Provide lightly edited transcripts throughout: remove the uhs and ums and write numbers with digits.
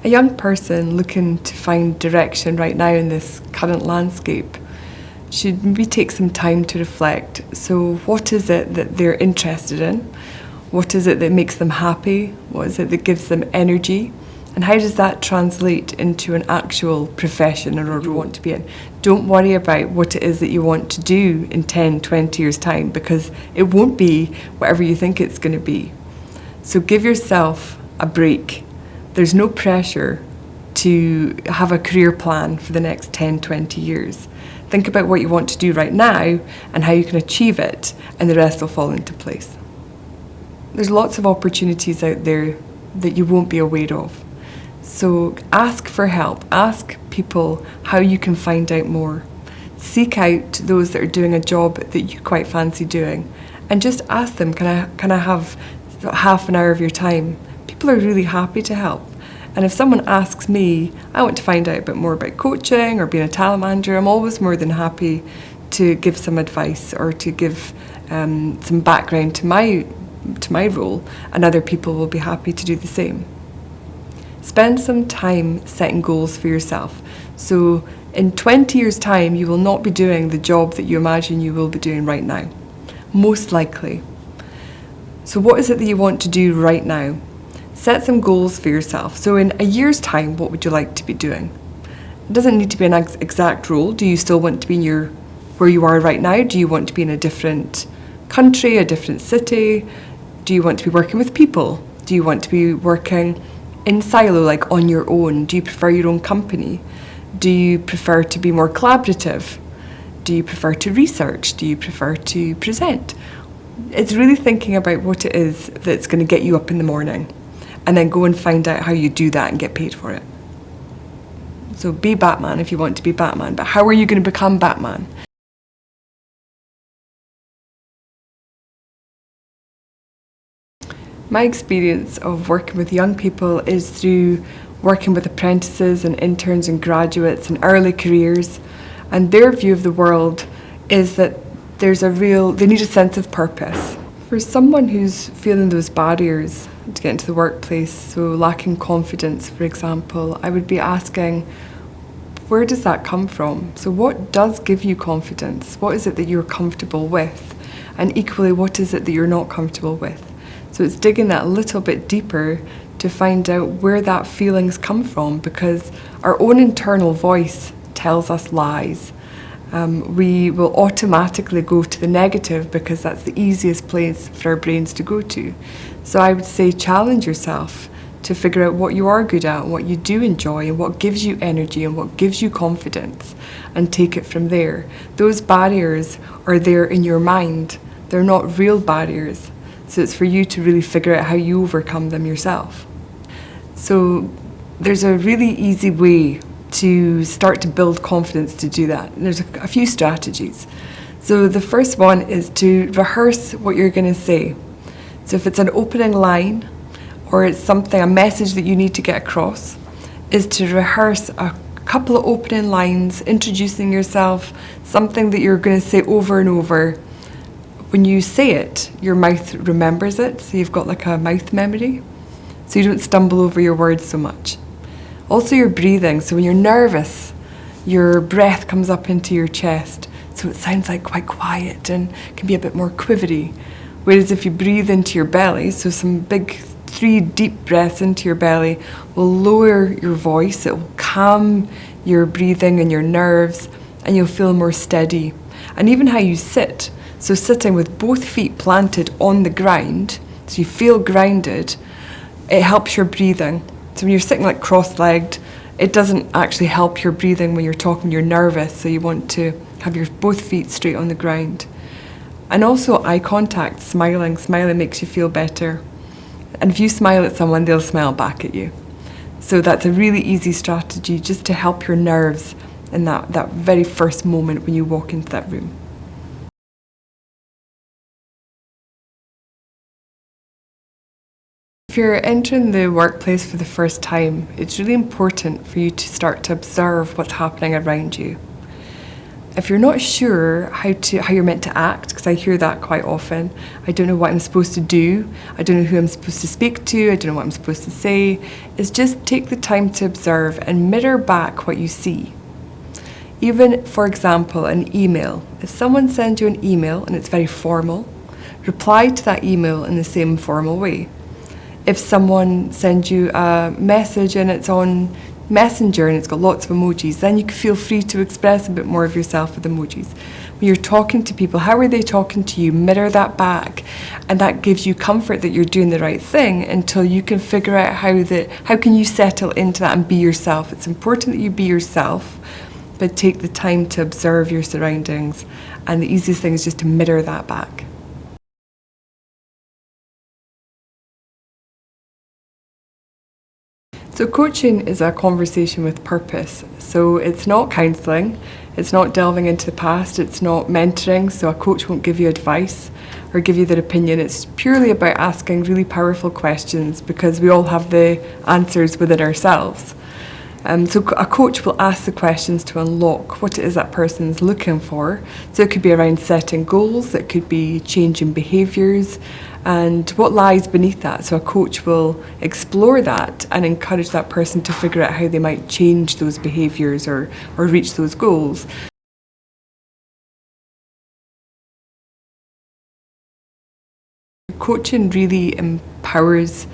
A young person looking to find direction right now in this current landscape should maybe take some time to reflect. So what is it that they're interested in? What is it that makes them happy? What is it that gives them energy? And how does that translate into an actual profession or role you want to be in? Don't worry about what it is that you want to do in 10, 20 years' time, because it won't be whatever you think it's going to be. So give yourself a break. There's no pressure to have a career plan for the next 10, 20 years. Think about what you want to do right now and how you can achieve it, and the rest will fall into place. There's lots of opportunities out there that you won't be aware of. So ask for help. Ask people how you can find out more. Seek out those that are doing a job that you quite fancy doing, and just ask them, can I have half an hour of your time? People are really happy to help. And if someone asks me, I want to find out a bit more about coaching or being a talent manager, I'm always more than happy to give some advice or to give some background to my role, and other people will be happy to do the same. Spend some time setting goals for yourself. So in 20 years' time, you will not be doing the job that you imagine you will be doing right now, most likely. So what is it that you want to do right now? Set some goals for yourself. So in a year's time, what would you like to be doing? It doesn't need to be an exact role. Do you still want to be where you are right now? Do you want to be in a different country, a different city? Do you want to be working with people? Do you want to be working in silo, like on your own? Do you prefer your own company? Do you prefer to be more collaborative? Do you prefer to research? Do you prefer to present? It's really thinking about what it is that's going to get you up in the morning, and then go and find out how you do that and get paid for it. So be Batman if you want to be Batman, but how are you going to become Batman? My experience of working with young people is through working with apprentices and interns and graduates in early careers, and their view of the world is that they need a sense of purpose. For someone who's feeling those barriers to get into the workplace, so lacking confidence, for example, I would be asking, where does that come from? So what does give you confidence? What is it that you're comfortable with? And equally, what is it that you're not comfortable with? So it's digging that a little bit deeper to find out where that feelings come from, because our own internal voice tells us lies. We will automatically go to the negative because that's the easiest place for our brains to go to. So I would say challenge yourself to figure out what you are good at, what you do enjoy, and what gives you energy and what gives you confidence, and take it from there. Those barriers are there in your mind. They're not real barriers. So it's for you to really figure out how you overcome them yourself. So there's a really easy way to start to build confidence to do that. And there's a few strategies. So the first one is to rehearse what you're going to say. So if it's an opening line or it's a message that you need to get across, is to rehearse a couple of opening lines, introducing yourself, something that you're going to say over and over. When you say it, your mouth remembers it, so you've got like a mouth memory, so you don't stumble over your words so much. Also your breathing, so when you're nervous, your breath comes up into your chest, so it sounds like quite quiet and can be a bit more quivery. Whereas if you breathe into your belly, so some big 3 deep breaths into your belly will lower your voice, it will calm your breathing and your nerves, and you'll feel more steady. And even how you sit, so sitting with both feet planted on the ground, so you feel grounded, it helps your breathing. So when you're sitting like cross-legged, it doesn't actually help your breathing when you're talking, you're nervous, so you want to have your both feet straight on the ground. And also eye contact, smiling makes you feel better. And if you smile at someone, they'll smile back at you. So that's a really easy strategy just to help your nerves in that very first moment when you walk into that room. If you're entering the workplace for the first time, it's really important for you to start to observe what's happening around you. If you're not sure how you're meant to act, because I hear that quite often, I don't know what I'm supposed to do, I don't know who I'm supposed to speak to, I don't know what I'm supposed to say, is just take the time to observe and mirror back what you see. Even, for example, an email. If someone sends you an email and it's very formal, reply to that email in the same formal way. If someone sends you a message and it's on Messenger and it's got lots of emojis, then you can feel free to express a bit more of yourself with emojis. When you're talking to people, how are they talking to you? Mirror that back, and that gives you comfort that you're doing the right thing until you can figure out how can you settle into that and be yourself. It's important that you be yourself, but take the time to observe your surroundings, and the easiest thing is just to mirror that back. So coaching is a conversation with purpose. So it's not counselling, it's not delving into the past, it's not mentoring, so a coach won't give you advice or give you their opinion. It's purely about asking really powerful questions, because we all have the answers within ourselves. So a coach will ask the questions to unlock what it is that person's looking for. So it could be around setting goals, it could be changing behaviours, and what lies beneath that. So a coach will explore that and encourage that person to figure out how they might change those behaviours or reach those goals. Coaching really empowers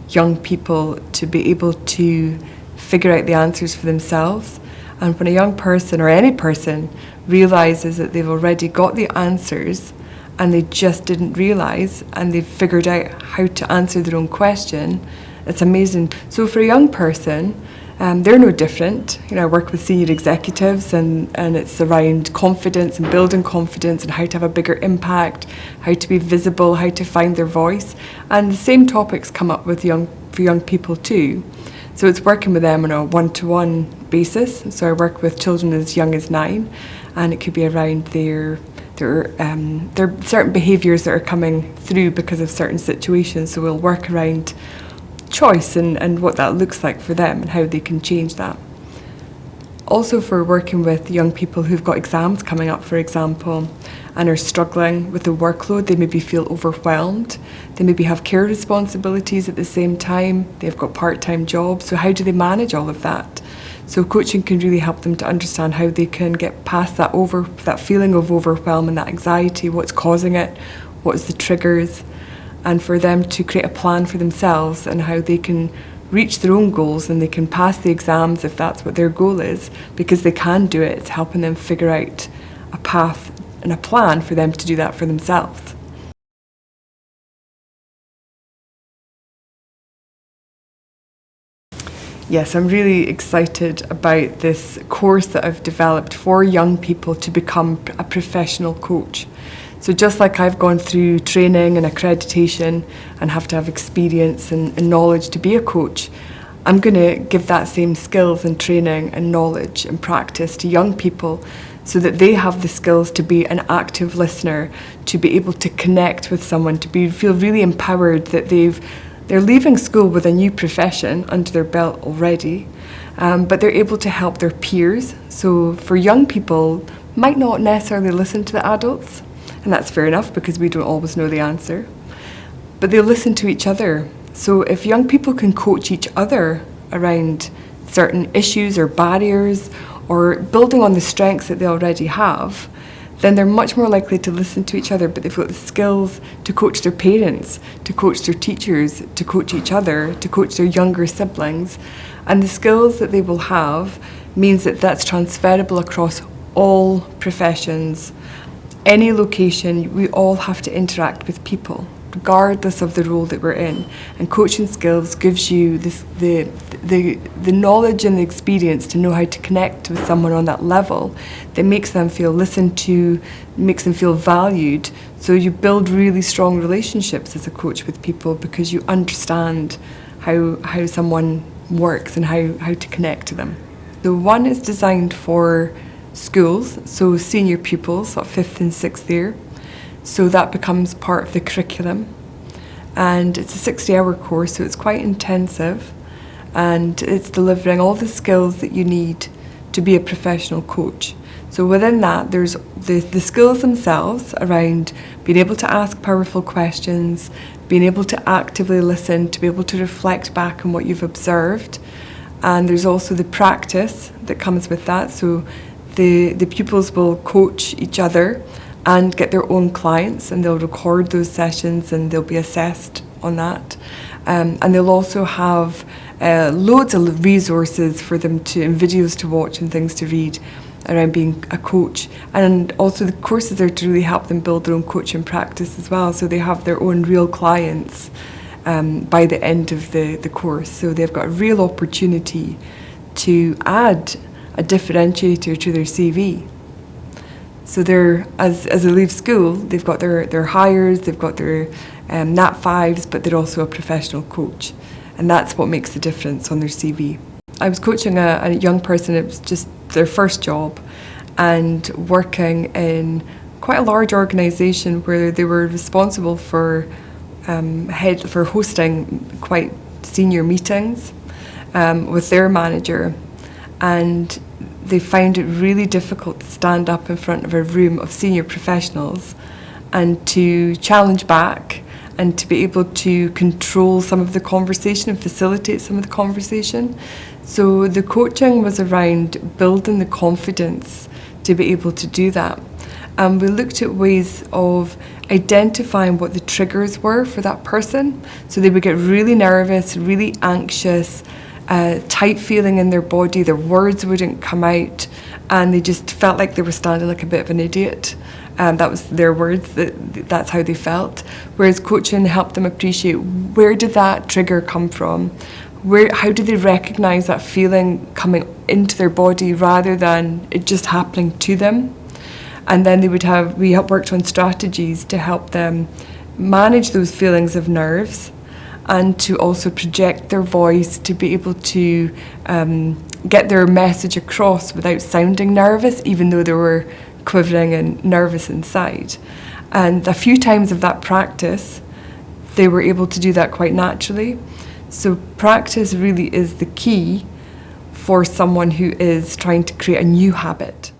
young people to be able to figure out the answers for themselves. And when a young person or any person realises that they've already got the answers and they just didn't realise, and they've figured out how to answer their own question, it's amazing. So for a young person, they're no different. I work with senior executives, and it's around confidence and building confidence and how to have a bigger impact, how to be visible, how to find their voice. And the same topics come up for young people too. So it's working with them on a one-to-one basis. So I work with children as young as 9, and it could be around their certain behaviours that are coming through because of certain situations. So we'll work around choice and what that looks like for them and how they can change that. Also for working with young people who've got exams coming up, for example, and are struggling with the workload, they maybe feel overwhelmed, they maybe have care responsibilities at the same time, they've got part-time jobs, so how do they manage all of that? So coaching can really help them to understand how they can get past that feeling of overwhelm and that anxiety, what's causing it, what's the triggers, and for them to create a plan for themselves and how they can reach their own goals and they can pass the exams if that's what their goal is, because they can do it. It's helping them figure out a path and a plan for them to do that for themselves. Yes, I'm really excited about this course that I've developed for young people to become a professional coach. So just like I've gone through training and accreditation and have to have experience and knowledge to be a coach, I'm going to give that same skills and training and knowledge and practice to young people so that they have the skills to be an active listener, to be able to connect with someone, to feel really empowered that they're leaving school with a new profession under their belt already, but they're able to help their peers. So for young people, might not necessarily listen to the adults, and that's fair enough because we don't always know the answer, but they listen to each other. So if young people can coach each other around certain issues or barriers or building on the strengths that they already have, then they're much more likely to listen to each other, but they've got the skills to coach their parents, to coach their teachers, to coach each other, to coach their younger siblings. And the skills that they will have means that that's transferable across all professions. Any location, we all have to interact with people, regardless of the role that we're in. And coaching skills gives you the knowledge and the experience to know how to connect with someone on that level that makes them feel listened to, makes them feel valued. So you build really strong relationships as a coach with people because you understand how someone works and how to connect to them. So one is designed for schools, so senior pupils, so 5th and 6th year. So that becomes part of the curriculum. And it's a 60-hour course, so it's quite intensive. And it's delivering all the skills that you need to be a professional coach. So within that, there's the skills themselves around being able to ask powerful questions, being able to actively listen, to be able to reflect back on what you've observed. And there's also the practice that comes with that. So the pupils will coach each other and get their own clients, and they'll record those sessions and they'll be assessed on that. And they'll also have loads of resources for them and videos to watch and things to read around being a coach. And also the courses are to really help them build their own coaching practice as well. So they have their own real clients by the end of the course. So they've got a real opportunity to add a differentiator to their CV. So they're, as they leave school, they've got their hires, they've got their Nat 5s, but they're also a professional coach. And that's what makes the difference on their CV. I was coaching a young person, it was just their first job, and working in quite a large organisation where they were responsible for hosting quite senior meetings with their manager. And they found it really difficult to stand up in front of a room of senior professionals and to challenge back and to be able to control some of the conversation and facilitate some of the conversation. So the coaching was around building the confidence to be able to do that. And we looked at ways of identifying what the triggers were for that person. So they would get really nervous, really anxious, tight feeling in their body, their words wouldn't come out, and they just felt like they were standing like a bit of an idiot. That was their words, that's how they felt. Whereas coaching helped them appreciate, where did that trigger come from? How did they recognise that feeling coming into their body rather than it just happening to them? And then we worked on strategies to help them manage those feelings of nerves, and to also project their voice to be able to get their message across without sounding nervous, even though they were quivering and nervous inside. And a few times of that practice, they were able to do that quite naturally. So practice really is the key for someone who is trying to create a new habit.